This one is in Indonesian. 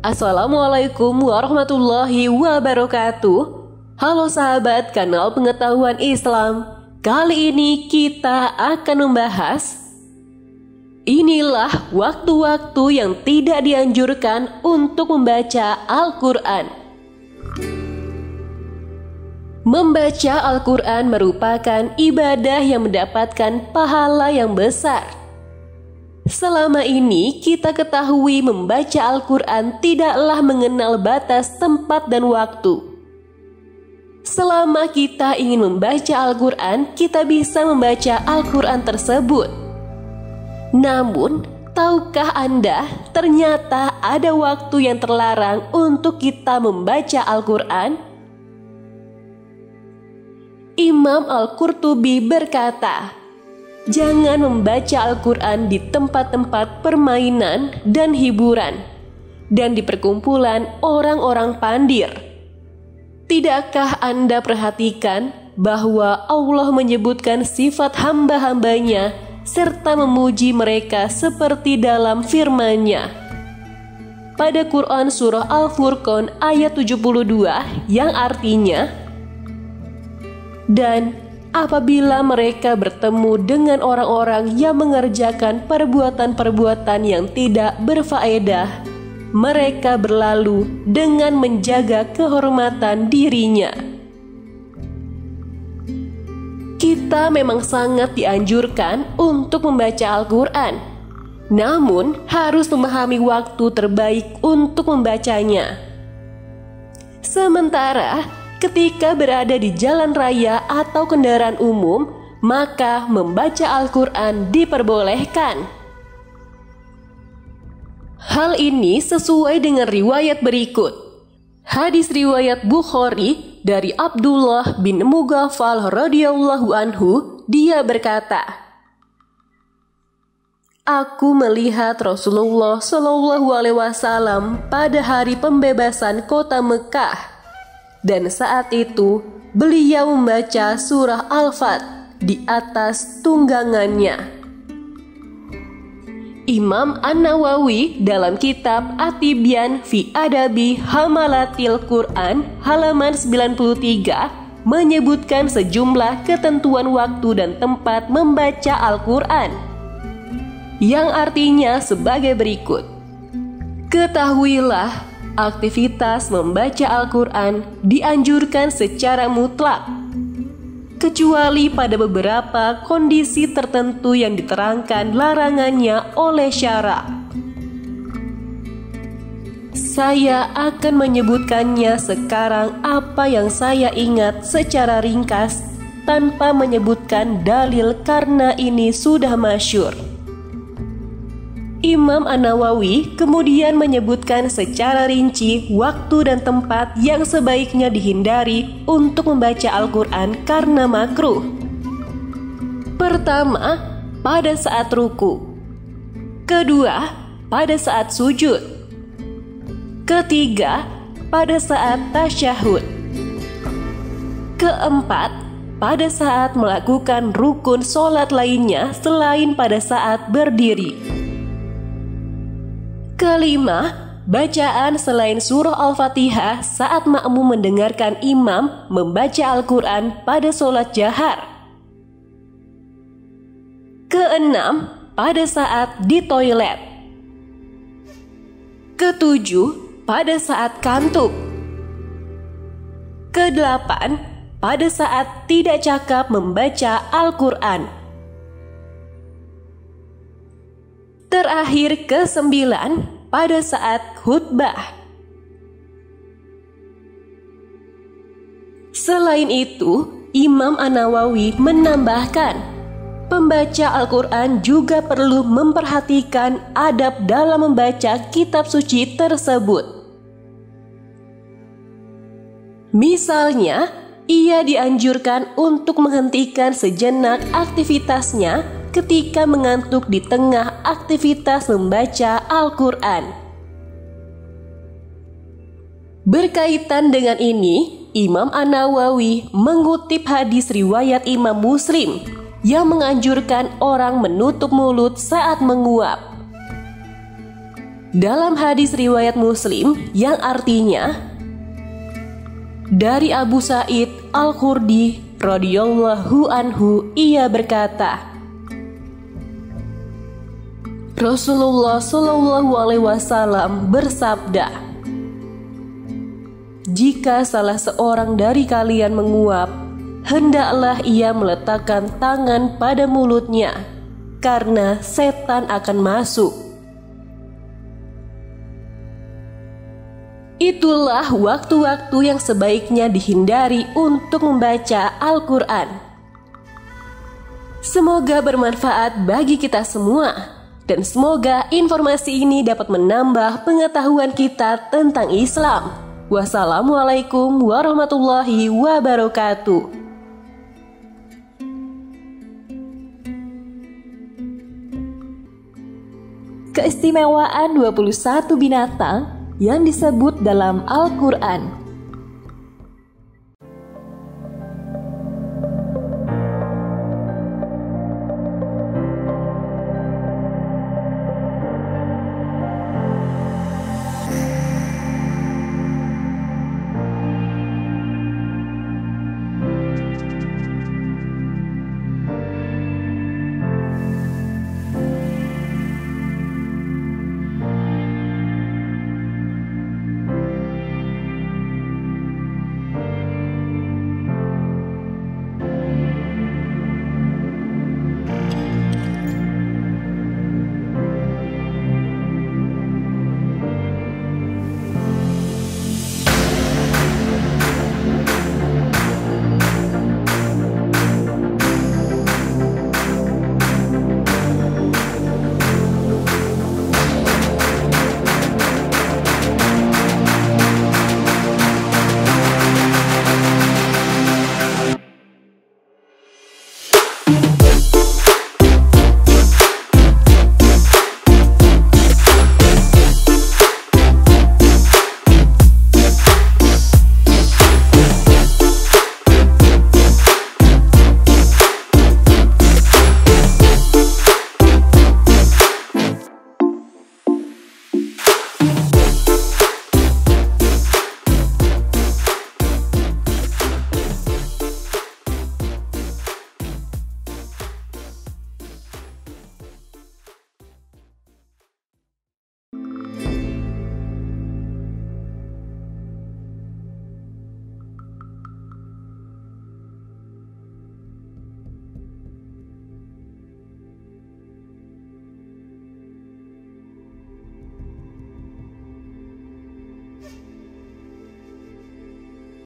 Assalamualaikum warahmatullahi wabarakatuh. Halo sahabat kanal pengetahuan Islam. Kali ini kita akan membahas inilah waktu-waktu yang tidak dianjurkan untuk membaca Al-Quran. Membaca Al-Quran merupakan ibadah yang mendapatkan pahala yang besar. Selama ini kita ketahui membaca Al-Quran tidaklah mengenal batas tempat dan waktu. Selama kita ingin membaca Al-Quran, kita bisa membaca Al-Quran tersebut. Namun, tahukah Anda ternyata ada waktu yang terlarang untuk kita membaca Al-Quran? Imam Al-Qurtubi berkata, jangan membaca Al-Quran di tempat-tempat permainan dan hiburan, dan di perkumpulan orang-orang pandir. Tidakkah Anda perhatikan bahwa Allah menyebutkan sifat hamba-hambanya serta memuji mereka seperti dalam firman-Nya pada Quran Surah Al-Furqan ayat 72 yang artinya, dan apabila mereka bertemu dengan orang-orang yang mengerjakan perbuatan-perbuatan yang tidak berfaedah, mereka berlalu dengan menjaga kehormatan dirinya. Kita memang sangat dianjurkan untuk membaca Al-Quran, namun harus memahami waktu terbaik untuk membacanya. Sementara ketika berada di jalan raya atau kendaraan umum, maka membaca Al-Quran diperbolehkan. Hal ini sesuai dengan riwayat berikut. Hadis riwayat Bukhari dari Abdullah bin Mughaffal radhiyallahu anhu, dia berkata, aku melihat Rasulullah Shallallahu alaihi wasallam pada hari pembebasan kota Mekah. Dan saat itu beliau membaca surah Al-Fat di atas tunggangannya. Imam An-Nawawi dalam kitab At-Tibyan fi Adabi Hamalatil Quran halaman 93 menyebutkan sejumlah ketentuan waktu dan tempat membaca Al-Quran, yang artinya sebagai berikut. Ketahuilah, aktivitas membaca Al-Quran dianjurkan secara mutlak, kecuali pada beberapa kondisi tertentu yang diterangkan larangannya oleh syara. Saya akan menyebutkannya sekarang apa yang saya ingat secara ringkas tanpa menyebutkan dalil karena ini sudah masyhur. Imam An-Nawawi kemudian menyebutkan secara rinci waktu dan tempat yang sebaiknya dihindari untuk membaca Al-Quran karena makruh. Pertama, pada saat ruku. Kedua, pada saat sujud. Ketiga, pada saat tasyahud. Keempat, pada saat melakukan rukun sholat lainnya selain pada saat berdiri. Kelima, bacaan selain surah Al-Fatihah saat makmum mendengarkan imam membaca Al-Quran pada sholat jahar. Keenam, pada saat di toilet. Ketujuh, pada saat kantuk. Kedelapan, pada saat tidak cakap membaca Al-Quran. Terakhir kesembilan, pada saat khutbah. Selain itu, Imam An-Nawawi menambahkan, pembaca Al-Quran juga perlu memperhatikan adab dalam membaca kitab suci tersebut. Misalnya, ia dianjurkan untuk menghentikan sejenak aktivitasnya ketika mengantuk di tengah aktivitas membaca Al-Quran. Berkaitan dengan ini, Imam An-Nawawi mengutip hadis riwayat Imam Muslim yang menganjurkan orang menutup mulut saat menguap. dalam hadis riwayat Muslim yang artinya, dari Abu Sa'id Al-Khudri radhiyallahu anhu, ia berkata, Rasulullah Shallallahu alaihi wasallam bersabda, jika salah seorang dari kalian menguap, hendaklah ia meletakkan tangan pada mulutnya, karena setan akan masuk. Itulah waktu-waktu yang sebaiknya dihindari untuk membaca Al-Quran. Semoga bermanfaat bagi kita semua, dan semoga informasi ini dapat menambah pengetahuan kita tentang Islam. Wassalamualaikum warahmatullahi wabarakatuh. Keistimewaan 21 binatang yang disebut dalam Al-Quran.